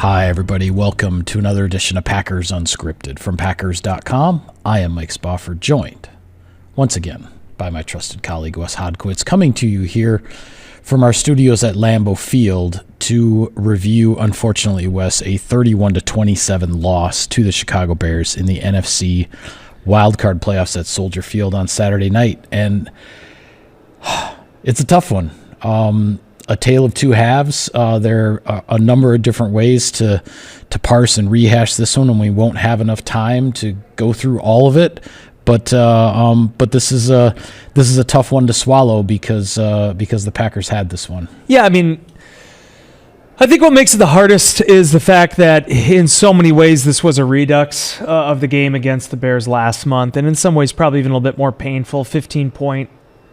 Hi, everybody. Welcome to another edition of Packers Unscripted from Packers.com. I am Mike Spofford, joined once again by my trusted colleague Wes Hodkowitz, coming to you here from our studios at Lambeau Field to review, unfortunately, Wes, a 31-27 loss to the Chicago Bears in the NFC wildcard playoffs at Soldier Field on Saturday night. And it's a tough one. A tale of two halves. There are a number of different ways to parse and rehash this one, and we won't have enough time to go through all of it. But this is a tough one to swallow because the Packers had this one. Yeah, I mean, I think what makes it the hardest is the fact that in so many ways this was a redux of the game against the Bears last month, and in some ways probably even a little bit more painful. 15-point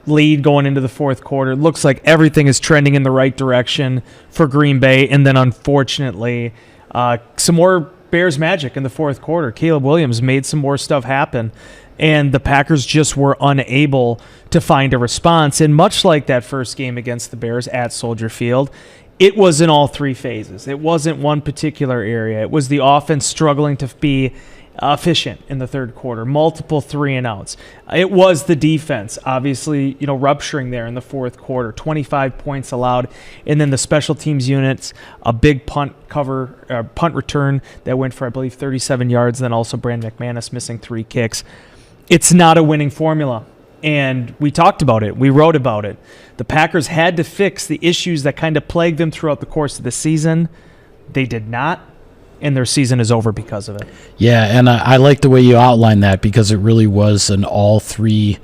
lead going into the fourth quarter. It looks like everything is trending in the right direction for Green Bay, and then unfortunately some more Bears magic in the fourth quarter. Caleb Williams made some more stuff happen, and the Packers just were unable to find a response. And much like that first game against the Bears at Soldier Field, it was in all three phases. It wasn't one particular area. It was the offense struggling to be efficient in the third quarter, multiple 3-and-outs. It was the defense, obviously, rupturing there in the fourth quarter, 25 points allowed, and then the special teams units, a big punt return that went for, I believe, 37 yards, and then also Brandon McManus missing 3 kicks. It's not a winning formula, and we talked about it. We wrote about it. The Packers had to fix the issues that kind of plagued them throughout the course of the season. They did not, and their season is over because of it. Yeah, and I like the way you outlined that because it really was an all three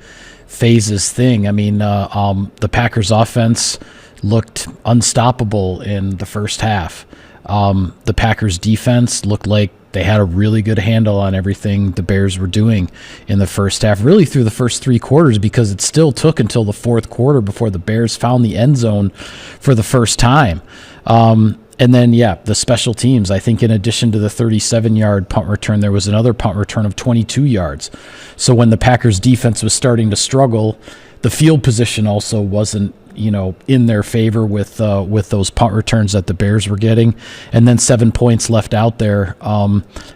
phases thing. I mean, the Packers offense looked unstoppable in the first half. The Packers defense looked like they had a really good handle on everything the Bears were doing in the first half, really through the first 3 quarters, because it still took until the fourth quarter before the Bears found the end zone for the first time. And then, the special teams. I think in addition to the 37-yard punt return, there was another punt return of 22 yards. So when the Packers defense was starting to struggle, the field position also wasn't, in their favor with those punt returns that the Bears were getting. And then 7 points left out there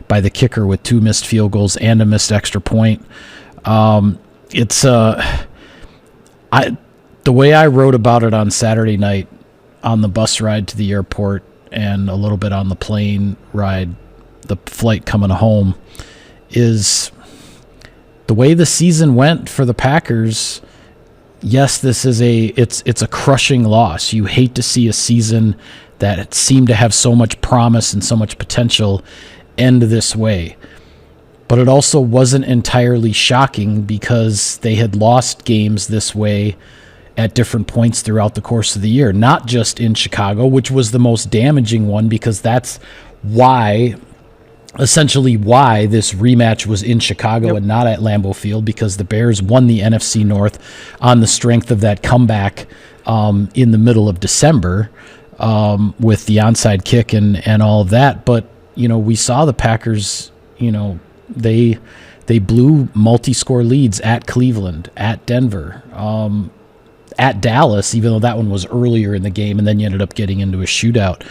by the kicker with 2 missed field goals and a missed extra point. The way I wrote about it on Saturday night on the bus ride to the airport and a little bit on the plane ride, the flight coming home, is the way the season went for the Packers. Yes, this is it's a crushing loss. You hate to see a season that seemed to have so much promise and so much potential end this way. But it also wasn't entirely shocking because they had lost games this way at different points throughout the course of the year, not just in Chicago, which was the most damaging one because that's essentially why this rematch was in Chicago and not at Lambeau Field, because the Bears won the NFC North on the strength of that comeback in the middle of December with the onside kick and all of that. But, we saw the Packers, they blew multi-score leads at Cleveland, at Denver, at Dallas, even though that one was earlier in the game, and then you ended up getting into a shootout.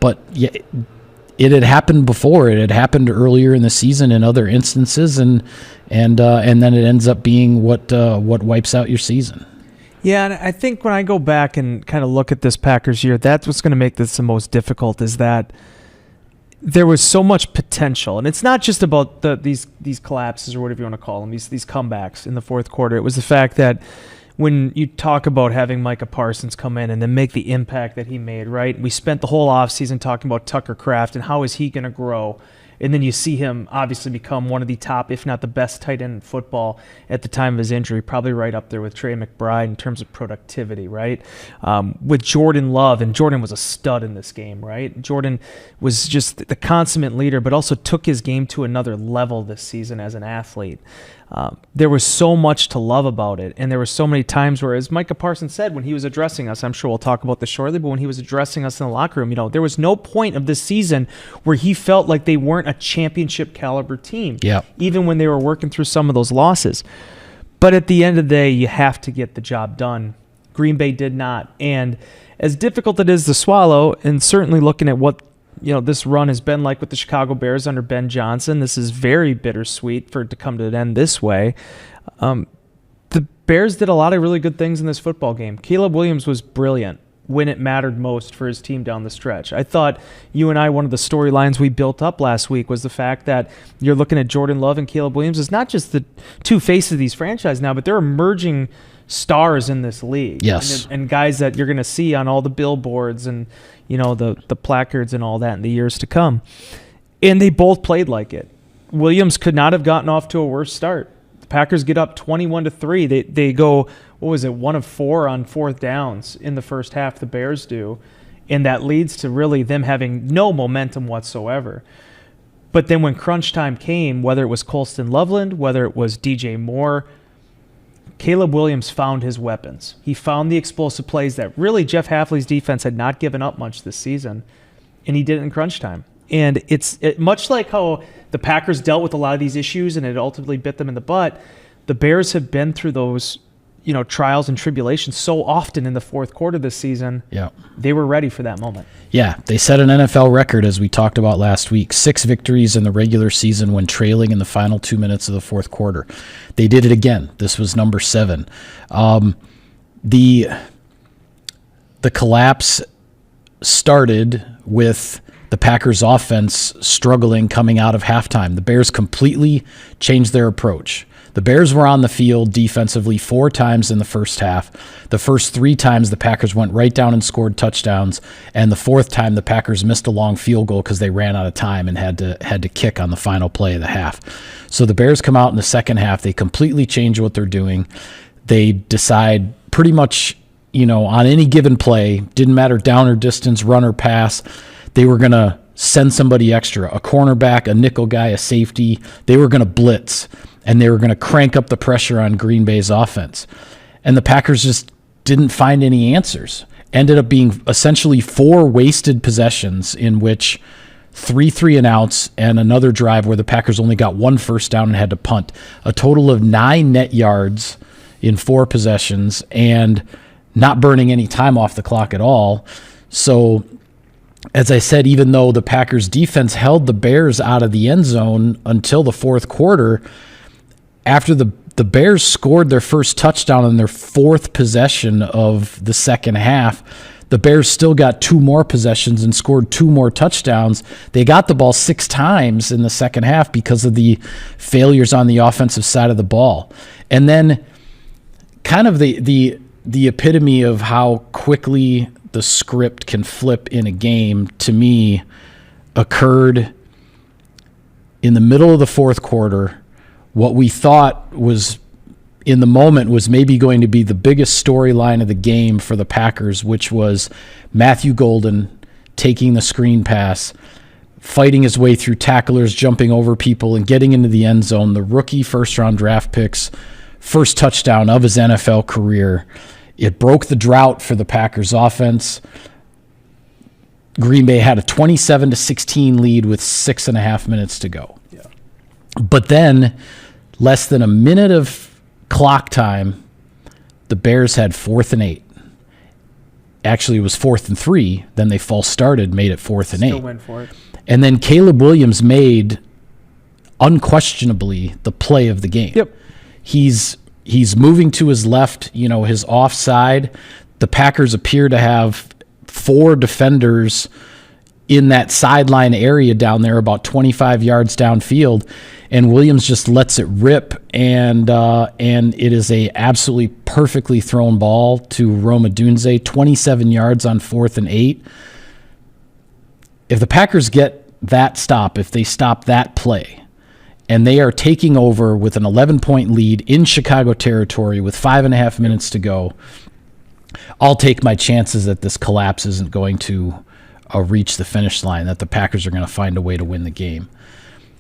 But yeah, it had happened before. It had happened earlier in the season in other instances, and then it ends up being what wipes out your season. Yeah, and I think when I go back and kind of look at this Packers year, that's what's going to make this the most difficult, is that there was so much potential. And it's not just about these collapses or whatever you want to call them, these comebacks in the fourth quarter. It was the fact that when you talk about having Micah Parsons come in and then make the impact that he made, right? We spent the whole offseason talking about Tucker Kraft and how is he going to grow. And then you see him obviously become one of the top, if not the best tight end in football at the time of his injury, probably right up there with Trey McBride in terms of productivity, right? With Jordan Love, and Jordan was a stud in this game, right? Jordan was just the consummate leader, but also took his game to another level this season as an athlete. There was so much to love about it, and there were so many times where, as Micah Parsons said when he was addressing us, I'm sure we'll talk about this shortly, but when he was addressing us in the locker room, there was no point of this season where he felt like they weren't a championship caliber team, even when they were working through some of those losses. But at the end of the day, you have to get the job done. Green Bay did not, and as difficult it is to swallow, and certainly looking at what this run has been like with the Chicago Bears under Ben Johnson. This is very bittersweet for it to come to an end this way. The Bears did a lot of really good things in this football game. Caleb Williams was brilliant when it mattered most for his team down the stretch. I thought you and I, one of the storylines we built up last week was the fact that you're looking at Jordan Love and Caleb Williams as not just the two faces of these franchises now, but they're emerging stars in this league. Yes. And guys that you're going to see on all the billboards and, the placards and all that in the years to come. And they both played like it. Williams could not have gotten off to a worse start. The Packers get up 21-3. They go, 1 of 4 on fourth downs in the first half, the Bears do. And that leads to really them having no momentum whatsoever. But then when crunch time came, whether it was Colston Loveland, whether it was DJ Moore, Caleb Williams found his weapons. He found the explosive plays that really Jeff Hafley's defense had not given up much this season, and he did it in crunch time. And it's much like how the Packers dealt with a lot of these issues and it ultimately bit them in the butt. The Bears have been through those, trials and tribulations so often in the fourth quarter this season. Yeah. They were ready for that moment. Yeah, they set an NFL record, as we talked about last week, 6 victories in the regular season when trailing in the final 2 minutes of the fourth quarter. They did it again. This was number 7. The collapse started with the Packers offense struggling coming out of halftime. The Bears completely changed their approach. The Bears were on the field defensively 4 times in the first half. The first 3 times the Packers went right down and scored touchdowns, and the 4th time the Packers missed a long field goal because they ran out of time and had to kick on the final play of the half. So the Bears come out in the second half. They completely change what they're doing. They decide pretty much, on any given play, didn't matter down or distance, run or pass, they were going to send somebody extra, a cornerback, a nickel guy, a safety. They were going to blitz, and they were going to crank up the pressure on Green Bay's offense. And the Packers just didn't find any answers. Ended up being essentially 4 wasted possessions in which 3 3-and-outs and another drive where the Packers only got 1 first down and had to punt. A total of 9 net yards in 4 possessions and not burning any time off the clock at all. So, as I said, even though the Packers defense held the Bears out of the end zone until the fourth quarter, after the Bears scored their first touchdown on their 4th possession of the second half, the Bears still got 2 more possessions and scored 2 more touchdowns. They got the ball 6 times in the second half because of the failures on the offensive side of the ball. And then kind of the epitome of how quickly the script can flip in a game, to me, occurred in the middle of the fourth quarter. What we thought was, in the moment, was maybe going to be the biggest storyline of the game for the Packers, which was Matthew Golden taking the screen pass, fighting his way through tacklers, jumping over people, and getting into the end zone. The rookie first-round draft pick's first touchdown of his NFL career. It broke the drought for the Packers offense. Green Bay had a 27-16 lead with 6.5 minutes to go. Yeah. But then, less than a minute of clock time, the Bears had 4th and 8. Actually, it was 4th and 3. Then they false started, made it 4th and 8. Still went for it. And then Caleb Williams made, unquestionably, the play of the game. Yep. He's moving to his left, his offside. The Packers appear to have 4 defenders in that sideline area down there, about 25 yards downfield, and Williams just lets it rip, and it is a absolutely perfectly thrown ball to Rome Odunze, 27 yards on 4th and 8. If the Packers get that stop, if they stop that play, and they are taking over with an 11-point lead in Chicago territory with 5.5 minutes to go, I'll take my chances that this collapse isn't going to reach the finish line, that the Packers are going to find a way to win the game.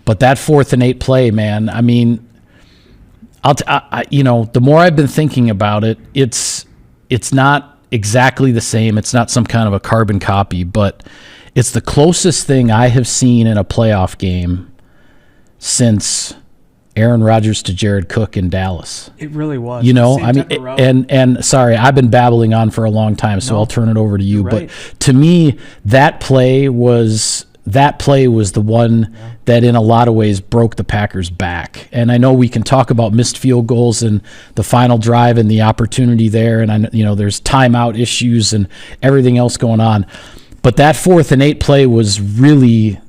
But that 4th and 8 play, man, I mean, the more I've been thinking about it, it's not exactly the same. It's not some kind of a carbon copy, but it's the closest thing I have seen in a playoff game since Aaron Rodgers to Jared Cook in Dallas. It really was. And sorry, I've been babbling on for a long time, so I'll turn it over to you. Right. But to me, that play was that play was the one that in a lot of ways broke the Packers' back. And I know we can talk about missed field goals and the final drive and the opportunity there, and there's timeout issues and everything else going on. But that 4th and 8 play was really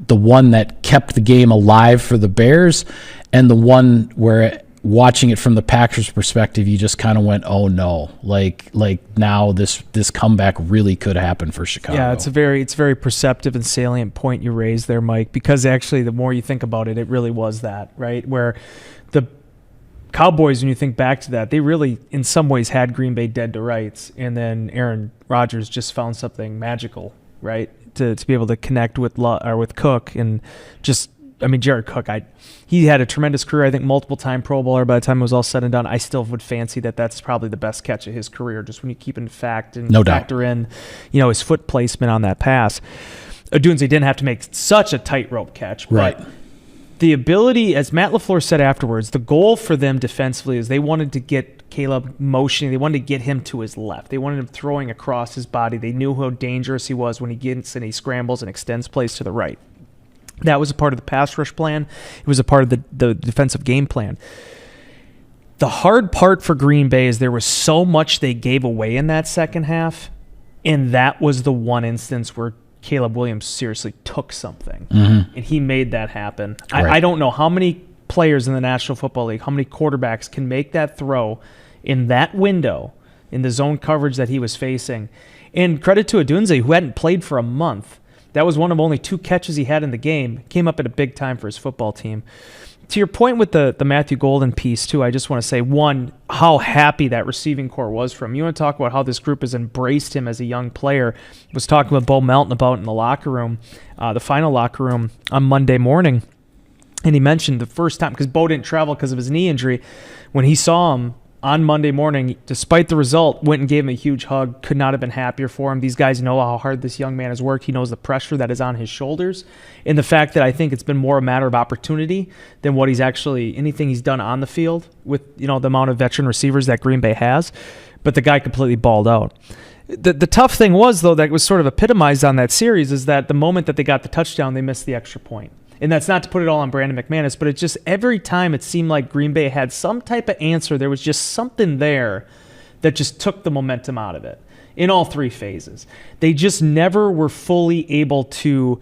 the one that kept the game alive for the Bears, and the one where, watching it from the Packers' perspective, you just kind of went, "Oh no!" Like now this comeback really could happen for Chicago. Yeah, it's a very perceptive and salient point you raised there, Mike. Because actually, the more you think about it, it really was that, right? Where the Cowboys, when you think back to that, they really, in some ways, had Green Bay dead to rights, and then Aaron Rodgers just found something magical, right, to be able to connect with Cook and just. I mean, Jared Cook, he had a tremendous career. I think multiple-time Pro Bowler by the time it was all said and done. I still would fancy that that's probably the best catch of his career, just when you keep in fact and factor in, his foot placement on that pass. Odunze didn't have to make such a tightrope catch, right? But the ability, as Matt LaFleur said afterwards, the goal for them defensively is they wanted to get Caleb motioning. They wanted to get him to his left. They wanted him throwing across his body. They knew how dangerous he was when he gets and he scrambles and extends plays to the right. That was a part of the pass rush plan. It was a part of the defensive game plan. The hard part for Green Bay is there was so much they gave away in that second half, and that was the one instance where Caleb Williams seriously took something, and he made that happen. Right. I don't know how many players in the National Football League, how many quarterbacks can make that throw in that window, in the zone coverage that he was facing. And credit to Odunze, who hadn't played for a month. That was one of only 2 catches he had in the game. Came up at a big time for his football team. To your point with the Matthew Golden piece, too, I just want to say, one, how happy that receiving corps was for him. You want to talk about how this group has embraced him as a young player. I was talking with Bo Melton about it in the locker room, the final locker room on Monday morning. And he mentioned the first time, because Bo didn't travel because of his knee injury, when he saw him on Monday morning, despite the result, went and gave him a huge hug. Could not have been happier for him. These guys know how hard this young man has worked. He knows the pressure that is on his shoulders, and the fact that I think it's been more a matter of opportunity than what anything he's done on the field with the amount of veteran receivers that Green Bay has. But the guy completely balled out. The tough thing was, though, that was sort of epitomized on that series is that the moment that they got the touchdown, they missed the extra point. And that's not to put it all on Brandon McManus, but it's just every time it seemed like Green Bay had some type of answer. There was just something there that just took the momentum out of it in all 3 phases. They just never were fully able to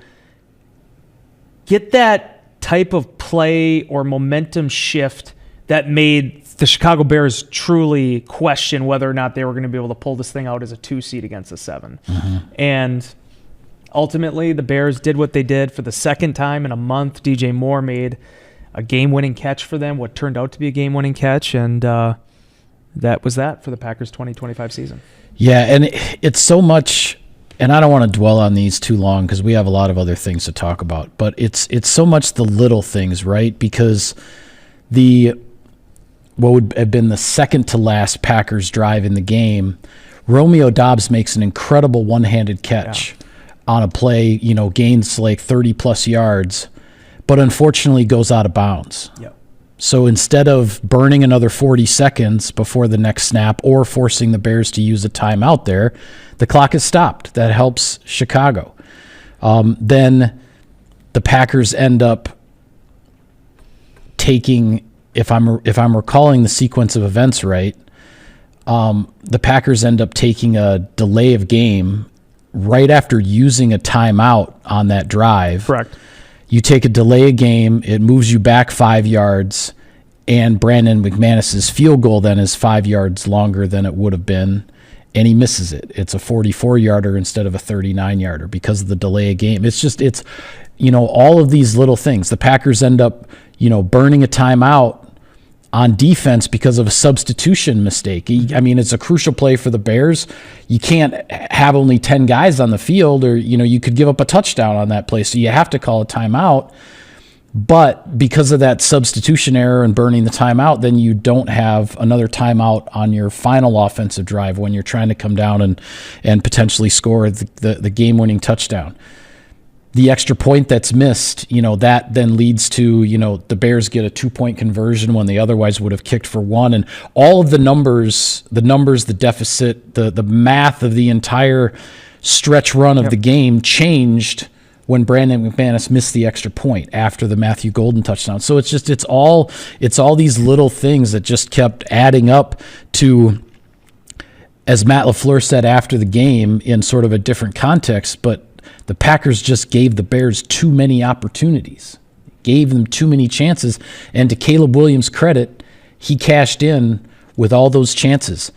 get that type of play or momentum shift that made the Chicago Bears truly question whether or not they were going to be able to pull this thing out as a 2 seed against a 7. And ultimately, the Bears did what they did for the second time in a month. DJ Moore made a game-winning catch for them, what turned out to be a game-winning catch, and that was that for the Packers' 2025 season. Yeah, and it's so much, and I don't want to dwell on these too long because we have a lot of other things to talk about, but it's so much the little things, right? Because what would have been the second to last Packers drive in the game, Romeo Doubs makes an incredible one-handed catch. Yeah. On a play, gains like 30-plus yards, but unfortunately goes out of bounds. Yep. So instead of burning another 40 seconds before the next snap or forcing the Bears to use a timeout there, the clock is stopped. That helps Chicago. Then the Packers end up taking, if I'm recalling the sequence of events right, the Packers end up taking a delay of game right after using a timeout on that drive. Correct. You take a delay of game, it moves you back 5 yards, and Brandon McManus's field goal then is 5 yards longer than it would have been, and he misses it. It's a 44-yarder instead of a 39-yarder because of the delay of game. It's all of these little things. The Packers end up, burning a timeout on defense because of a substitution mistake. I mean, it's a crucial play for the Bears. You can't have only 10 guys on the field or, you could give up a touchdown on that play. So you have to call a timeout. But because of that substitution error and burning the timeout, then you don't have another timeout on your final offensive drive when you're trying to come down and potentially score the game-winning touchdown. The extra point that's missed, that then leads to, the Bears get a 2-point conversion when they otherwise would have kicked for 1. And all of the numbers, the deficit, the math of the entire stretch run of the game changed when Brandon McManus missed the extra point after the Matthew Golden touchdown. So it's all these little things that just kept adding up to, as Matt LaFleur said after the game in sort of a different context, but the Packers just gave the Bears too many opportunities, gave them too many chances. And to Caleb Williams' credit, he cashed in with all those chances.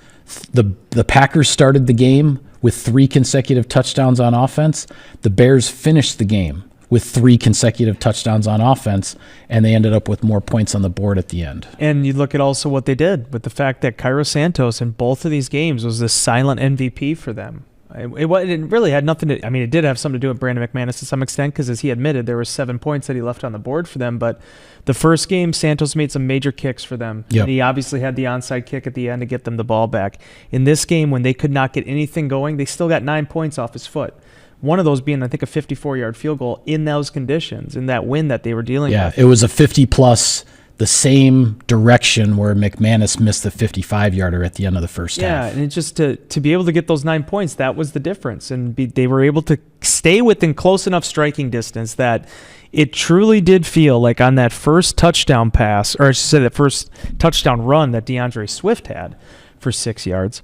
The Packers started the game with 3 consecutive touchdowns on offense. The Bears finished the game with 3 consecutive touchdowns on offense, and they ended up with more points on the board at the end. And you look at also what they did with the fact that Cairo Santos in both of these games was this silent MVP for them. It really had nothing to. I mean, it did have something to do with Brandon McManus to some extent, because as he admitted, there were 7 points that he left on the board for them. But the first game, Santos made some major kicks for them. Yep. And he obviously had the onside kick at the end to get them the ball back. In this game, when they could not get anything going, they still got 9 points off his foot. One of those being, I think, a 54-yard field goal in those conditions, in that wind that they were dealing with. Yeah, it was a 50-plus, the same direction where McManus missed the 55-yarder at the end of the first half. Yeah, and it's just to be able to get those 9 points, that was the difference. And they were able to stay within close enough striking distance that it truly did feel like on that first touchdown pass, or I should say that first touchdown run that DeAndre Swift had for 6 yards,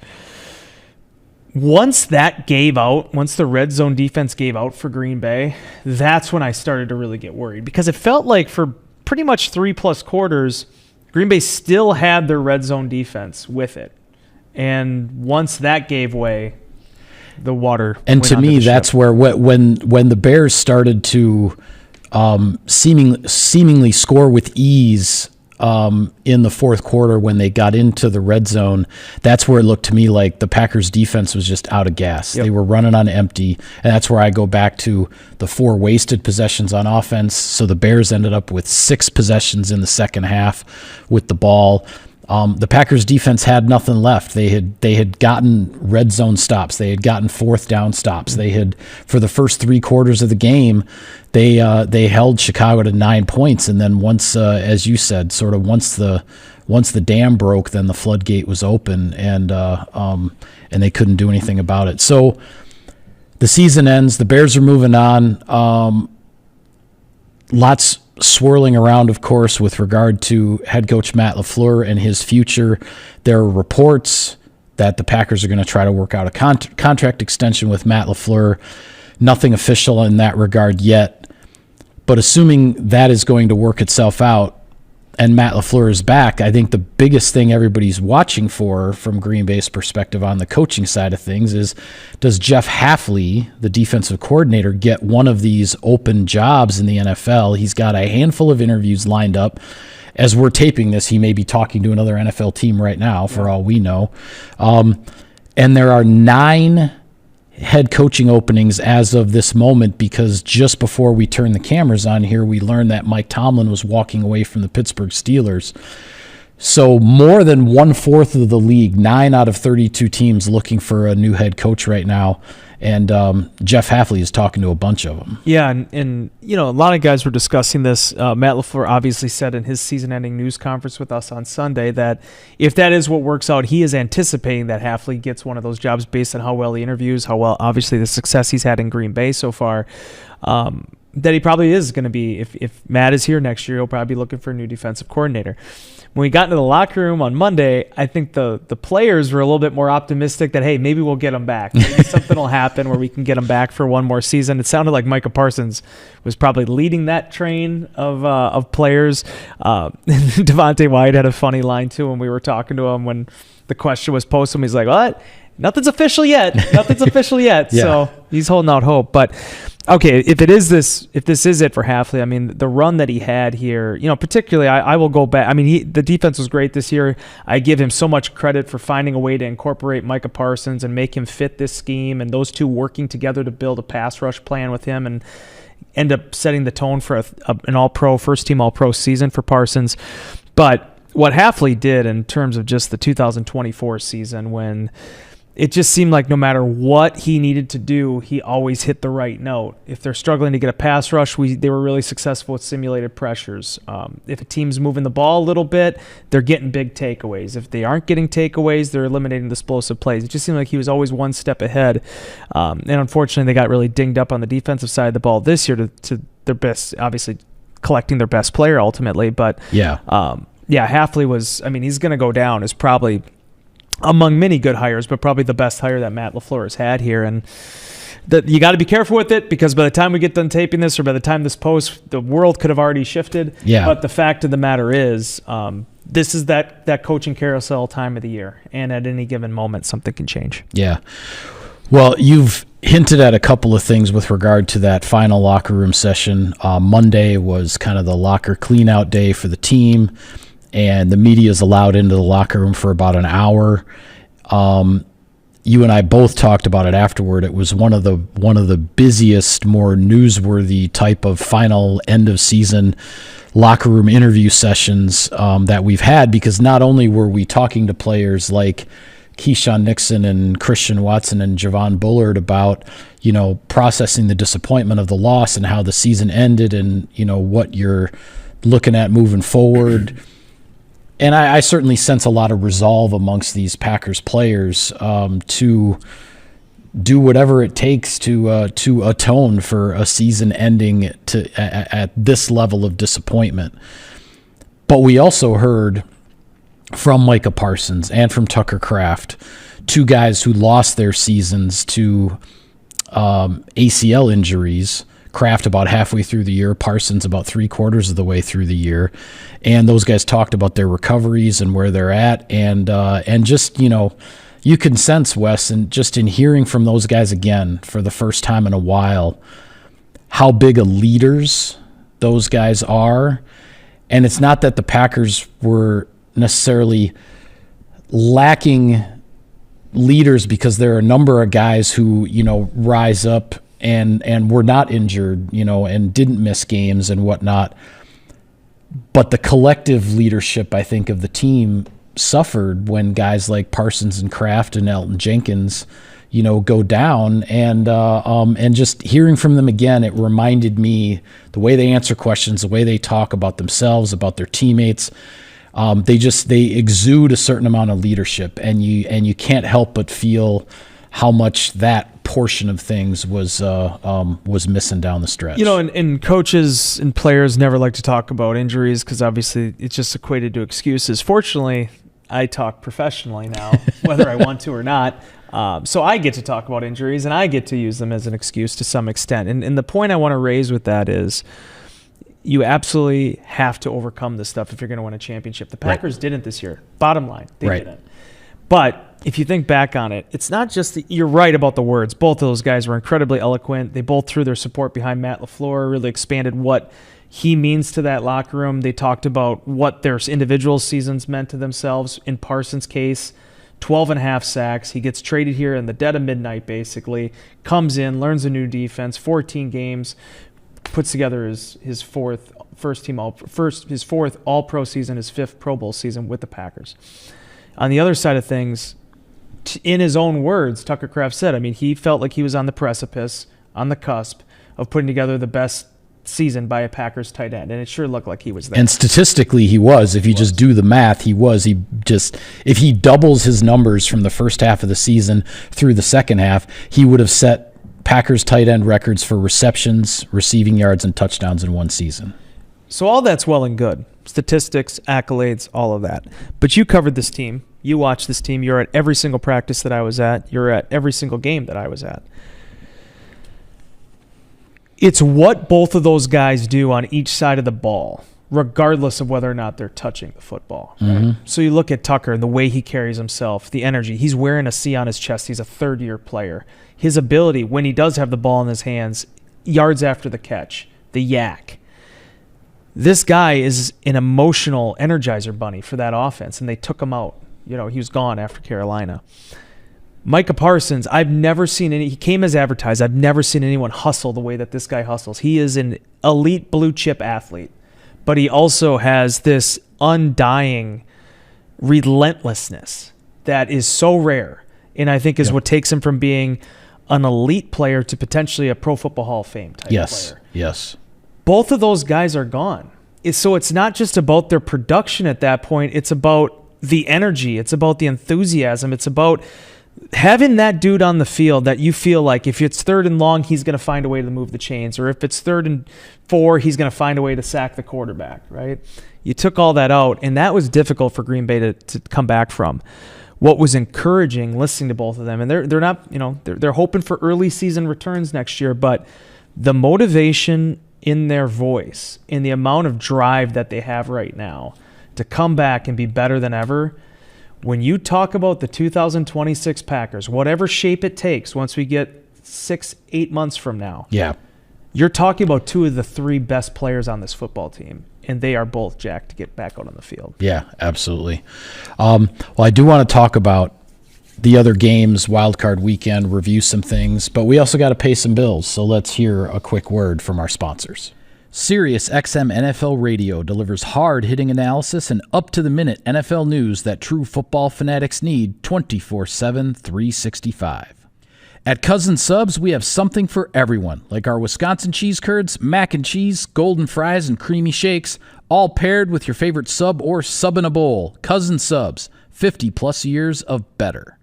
once that gave out, once the red zone defense gave out for Green Bay, that's when I started to really get worried, because it felt like for pretty much 3+ quarters, Green Bay still had their red zone defense with it. And once that gave way, the water and went to onto me, the that's ship. where when the Bears started to seemingly score with ease in the fourth quarter when they got into the red zone, that's where it looked to me like the Packers defense was just out of gas. Yep. They were running on empty, and that's where I go back to the 4 wasted possessions on offense. So the Bears ended up with 6 possessions in the second half with the ball. The Packers defense had nothing left. They had gotten red zone stops. They had gotten 4th down stops. They had, for the first 3 quarters of the game, they held Chicago to 9 points. And then once, as you said, sort of once the dam broke, then the floodgate was open, and they couldn't do anything about it. So the season ends. The Bears are moving on. Lots swirling around, of course, with regard to head coach Matt LaFleur and his future. There are reports that the Packers are going to try to work out a contract extension with Matt LaFleur. Nothing official in that regard yet. But assuming that is going to work itself out and Matt LaFleur is back, I think the biggest thing everybody's watching for from Green Bay's perspective on the coaching side of things is, does Jeff Hafley, the defensive coordinator, get one of these open jobs in the NFL? He's got a handful of interviews lined up. As we're taping this, he may be talking to another NFL team right now, for all we know. And there are 9 head coaching openings as of this moment, because just before we turn the cameras on here, we learned that Mike Tomlin was walking away from the Pittsburgh Steelers. So more than 1/4 of the league, 9 out of 32 teams looking for a new head coach right now. And Jeff Hafley is talking to a bunch of them. Yeah, and you know, a lot of guys were discussing this. Matt LaFleur obviously said in his season-ending news conference with us on Sunday that if that is what works out, he is anticipating that Hafley gets one of those jobs based on how well he interviews, how well, obviously, the success he's had in Green Bay so far. That he probably is going to be, if Matt is here next year, he'll probably be looking for a new defensive coordinator. When we got into the locker room on Monday, I think the players were a little bit more optimistic that, hey, maybe we'll get him back. Maybe something will happen where we can get him back for one more season. It sounded like Micah Parsons was probably leading that train of players. Devontae White had a funny line, too, when we were talking to him when the question was posed to him. He's like, what? Nothing's official yet. Nothing's official yet. Yeah. So he's holding out hope. But okay, if this is it for Hafley, I mean, the run that he had here, you know, particularly, I will go back. I mean, the defense was great this year. I give him so much credit for finding a way to incorporate Micah Parsons and make him fit this scheme, and those two working together to build a pass rush plan with him and end up setting the tone for an all-pro, first-team all-pro season for Parsons. But what Hafley did in terms of just the 2024 season, when it just seemed like no matter what he needed to do, he always hit the right note. If they're struggling to get a pass rush, they were really successful with simulated pressures. If a team's moving the ball a little bit, they're getting big takeaways. If they aren't getting takeaways, they're eliminating the explosive plays. It just seemed like he was always one step ahead. And unfortunately, they got really dinged up on the defensive side of the ball this year to their best, obviously collecting their best player ultimately. But Hafley was, he's going to go down as probably among many good hires, but probably the best hire that Matt LaFleur has had here. And you got to be careful with it, because by the time we get done taping this, or by the time this posts, the world could have already shifted. Yeah. But the fact of the matter is, this is that coaching carousel time of the year, and at any given moment, something can change. Yeah. Well, you've hinted at a couple of things with regard to that final locker room session. Monday was kind of the locker clean-out day for the team, and the media is allowed into the locker room for about an hour. You and I both talked about it afterward. It was one of the busiest, more newsworthy type of final end of season locker room interview sessions that we've had, because not only were we talking to players like Keyshawn Nixon and Christian Watson and Javon Bullard about, processing the disappointment of the loss and how the season ended, and, what you're looking at moving forward. And I certainly sense a lot of resolve amongst these Packers players to do whatever it takes to atone for a season ending at this level of disappointment. But we also heard from Micah Parsons and from Tucker Kraft, two guys who lost their seasons to ACL injuries. Kraft about halfway through the year, Parsons about 3/4 of the way through the year, and those guys talked about their recoveries and where they're at, and just you can sense, Wes, and just in hearing from those guys again for the first time in a while, how big of leaders those guys are. And it's not that the Packers were necessarily lacking leaders, because there are a number of guys who rise up and were not injured, and didn't miss games and whatnot. But the collective leadership, I think, of the team suffered when guys like Parsons and Kraft and Elton Jenkins, go down. And just hearing from them again, it reminded me the way they answer questions, the way they talk about themselves, about their teammates. They exude a certain amount of leadership, and you can't help but feel how much that portion of things was missing down the stretch. And coaches and players never like to talk about injuries, because obviously it's just equated to excuses. Fortunately, I talk professionally now, whether I want to or not. So I get to talk about injuries, and I get to use them as an excuse to some extent. And the point I want to raise with that is, you absolutely have to overcome this stuff if you're going to win a championship. The Packers didn't this year. Bottom line, they didn't. But if you think back on it, it's not just you're right about the words. Both of those guys were incredibly eloquent. They both threw their support behind Matt LaFleur, really expanded what he means to that locker room. They talked about what their individual seasons meant to themselves. In Parsons' case, 12.5 sacks. He gets traded here in the dead of midnight, basically. Comes in, learns a new defense, 14 games, puts together his fourth All-Pro season, his fifth Pro Bowl season with the Packers. On the other side of things, in his own words, Tucker Kraft said, he felt like he was on the precipice, on the cusp of putting together the best season by a Packers tight end, and it sure looked like he was there. And statistically, he was. If you just do the math, he was. If he doubles his numbers from the first half of the season through the second half, he would have set Packers tight end records for receptions, receiving yards, and touchdowns in one season. So all that's well and good. Statistics, accolades, all of that. But you covered this team. You watched this team. You're at every single practice that I was at. You're at every single game that I was at. It's what both of those guys do on each side of the ball, regardless of whether or not they're touching the football. Right? Mm-hmm. So you look at Tucker and the way he carries himself, the energy. He's wearing a C on his chest. He's a third-year player. His ability, when he does have the ball in his hands, yards after the catch, the yak. This guy is an emotional energizer bunny for that offense, and they took him out. He was gone after Carolina. Micah Parsons, I've never seen he came as advertised. I've never seen anyone hustle the way that this guy hustles. He is an elite blue chip athlete, but he also has this undying relentlessness that is so rare. and I think is what takes him from being an elite player to potentially a Pro Football Hall of Fame type player. Yes. Both of those guys are gone. So it's not just about their production at that point. It's about the energy. It's about the enthusiasm. It's about having that dude on the field that you feel like if it's 3rd and long, he's going to find a way to move the chains. Or if it's 3rd and 4, he's going to find a way to sack the quarterback, right? You took all that out, and that was difficult for Green Bay to come back from. What was encouraging listening to both of them, and they're not, they're hoping for early season returns next year, but the motivation in their voice and the amount of drive that they have right now to come back and be better than ever. When you talk about the 2026 Packers, whatever shape it takes once we get 6-8 months from now, you're talking about 2 of the 3 best players on this football team, and they are both jacked to get back out on the field. Yeah, absolutely. Well, I do want to talk about the other games, Wild Card Weekend, review some things, but we also got to pay some bills, so let's hear a quick word from our sponsors. SiriusXM NFL Radio delivers hard-hitting analysis and up-to-the-minute NFL news that true football fanatics need 24/7, 365. At Cousin Subs, we have something for everyone, like our Wisconsin cheese curds, mac and cheese, golden fries, and creamy shakes, all paired with your favorite sub or sub in a bowl. Cousin Subs, 50-plus years of better.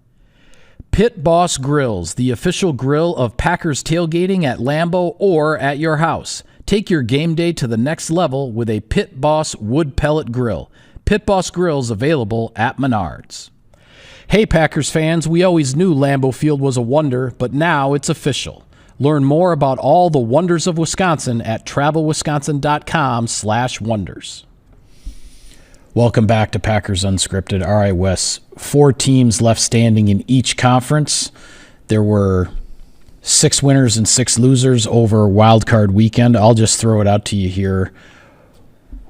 Pit Boss Grills, the official grill of Packers tailgating at Lambeau or at your house. Take your game day to the next level with a Pit Boss wood pellet grill. Pit Boss Grills available at Menards. Hey Packers fans, we always knew Lambeau Field was a wonder, but now it's official. Learn more about all the wonders of Wisconsin at travelwisconsin.com/wonders. Welcome back to Packers Unscripted. All right, Wes, 4 teams left standing in each conference. There were 6 winners and 6 losers over Wild Card Weekend. I'll just throw it out to you here.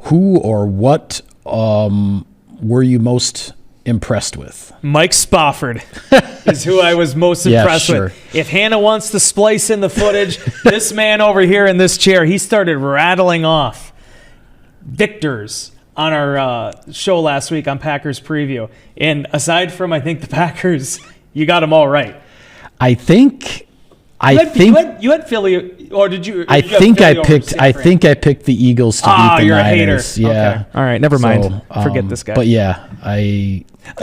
Who or what were you most impressed with? Mike Spofford is who I was most impressed with. If Hannah wants to splice in the footage, this man over here in this chair, he started rattling off victors on our show last week on Packers Preview. And aside from, I think, the Packers, you got them all right. I think you had Philly, or did you? I think I picked the Eagles to beat the you're Niners. A hater. Yeah. Okay. All right, never mind. Forget this guy. But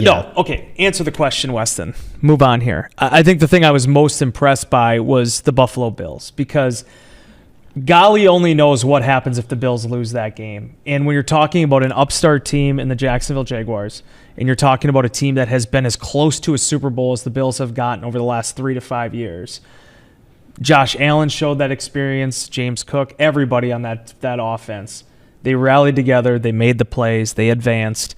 No, okay. Answer the question, Weston. Move on here. I think the thing I was most impressed by was the Buffalo Bills, because golly only knows what happens if the Bills lose that game. And when you're talking about an upstart team in the Jacksonville Jaguars, and you're talking about a team that has been as close to a Super Bowl as the Bills have gotten over the last 3 to 5 years, Josh Allen showed that experience, James Cook, everybody on that offense. They rallied together, they made the plays, they advanced.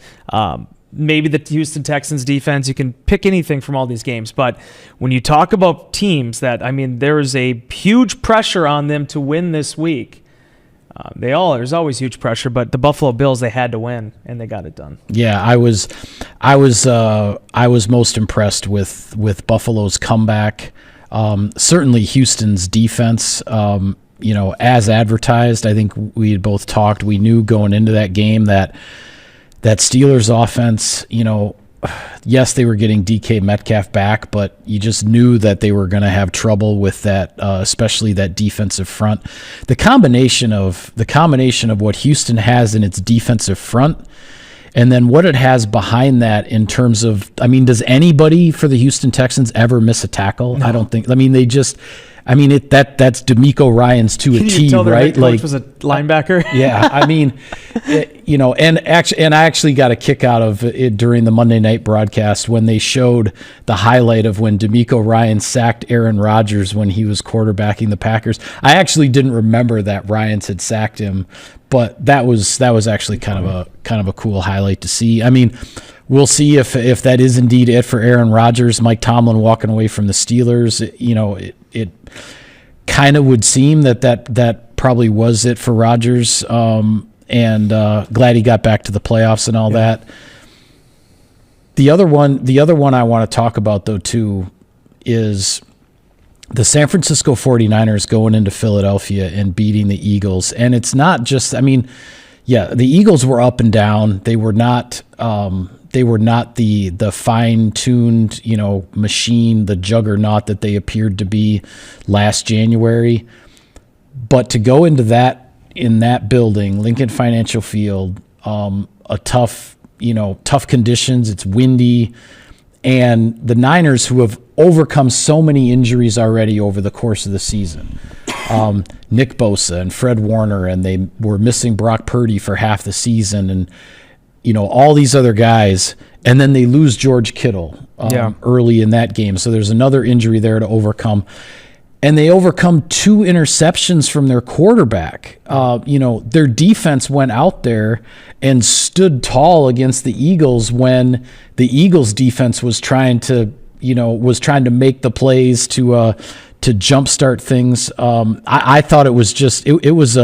Maybe the Houston Texans defense, you can pick anything from all these games, but when you talk about teams that, there is a huge pressure on them to win this week. There's always huge pressure, but the Buffalo Bills, they had to win, and they got it done. Yeah, I was most impressed with Buffalo's comeback. Certainly Houston's defense, as advertised. I think we had both talked. We knew going into that game that Steelers offense, yes, they were getting DK Metcalf back, but you just knew that they were going to have trouble with that, especially that defensive front. The combination of what Houston has in its defensive front, and then what it has behind that in terms of, does anybody for the Houston Texans ever miss a tackle? No. I don't think. They just. That's DeMeco Ryans to a T, you tell the right? Head coach was a linebacker. Yeah, and I actually got a kick out of it during the Monday night broadcast when they showed the highlight of when DeMeco Ryans sacked Aaron Rodgers when he was quarterbacking the Packers. I actually didn't remember that Ryans had sacked him, but that was actually kind of a cool highlight to see. We'll see if that is indeed it for Aaron Rodgers. Mike Tomlin walking away from the Steelers, it kind of would seem that probably was it for Rodgers, and glad he got back to the playoffs and all that. The other one I want to talk about, though, too, is the San Francisco 49ers going into Philadelphia and beating the Eagles. And it's not just, the Eagles were up and down. They were not not the fine-tuned, machine, the juggernaut that they appeared to be last January. But to go into in that building, Lincoln Financial Field, a tough conditions, it's windy, and the Niners, who have overcome so many injuries already over the course of the season, Nick Bosa and Fred Warner, and they were missing Brock Purdy for half the season, and all these other guys, and then they lose George Kittle early in that game. So there's another injury there to overcome. And they overcome 2 interceptions from their quarterback. Their defense went out there and stood tall against the Eagles when the Eagles defense was trying to make the plays to jumpstart things. I thought it was just it was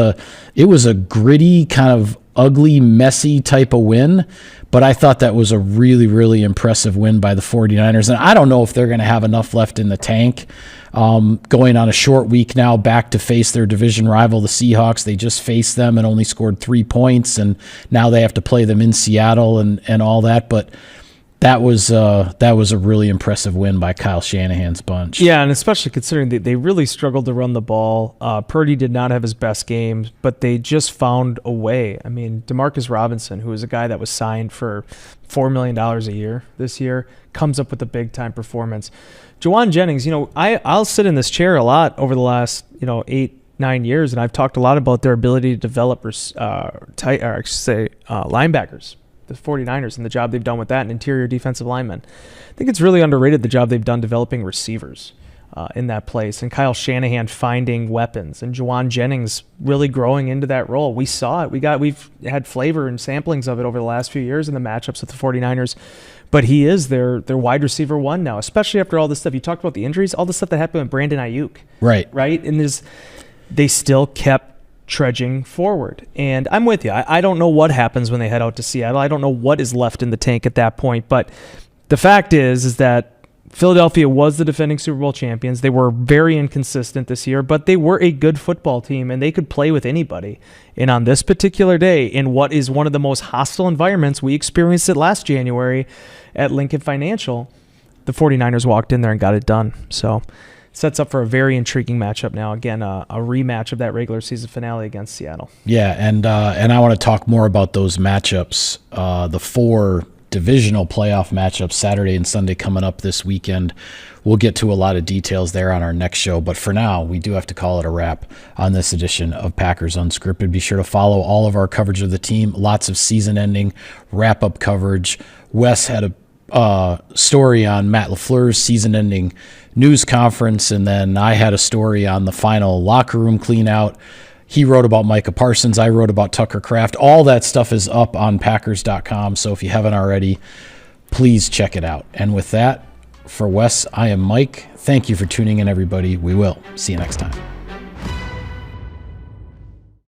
a gritty, kind of ugly, messy type of win, but I thought that was a really, really impressive win by the 49ers. And I don't know if they're going to have enough left in the tank. Going on a short week now, back to face their division rival, the Seahawks. They just faced them and only scored 3 points, and now they have to play them in Seattle and all that. But that was a really impressive win by Kyle Shanahan's bunch. Yeah, and especially considering they really struggled to run the ball. Purdy did not have his best game, but they just found a way. I mean, Demarcus Robinson, who is a guy that was signed for $4 million a year this year, comes up with a big-time performance. Juwan Jennings, I'll sit in this chair a lot over the last 8-9 years, and I've talked a lot about their ability to develop linebackers. The 49ers and the job they've done with that, and interior defensive linemen. I think it's really underrated, the job they've done developing receivers in that place, and Kyle Shanahan finding weapons, and Juwan Jennings really growing into that role. We saw it. We've had flavor and samplings of it over the last few years in the matchups with the 49ers, but he is their wide receiver 1 now, especially after all this stuff. You talked about the injuries, all the stuff that happened with Brandon Ayuk. Right? And they still kept trudging forward. And I'm with you. I don't know what happens when they head out to Seattle. I don't know what is left in the tank at that point. But the fact is that Philadelphia was the defending Super Bowl champions. They were very inconsistent this year, but they were a good football team, and they could play with anybody. And on this particular day, in what is one of the most hostile environments, we experienced it last January at Lincoln Financial, the 49ers walked in there and got it done. So sets up for a very intriguing matchup now. Again, a rematch of that regular season finale against Seattle. Yeah, and I want to talk more about those matchups, the 4 divisional playoff matchups, Saturday and Sunday coming up this weekend. We'll get to a lot of details there on our next show, but for now, we do have to call it a wrap on this edition of Packers Unscripted. Be sure to follow all of our coverage of the team, lots of season-ending wrap-up coverage. Wes had a story on Matt LaFleur's season-ending news conference, and then I had a story on the final locker room clean-out. He wrote about Micah Parsons. I wrote about Tucker Kraft. All that stuff is up on Packers.com, so if you haven't already, please check it out. And with that, for Wes, I am Mike. Thank you for tuning in, everybody. We will see you next time.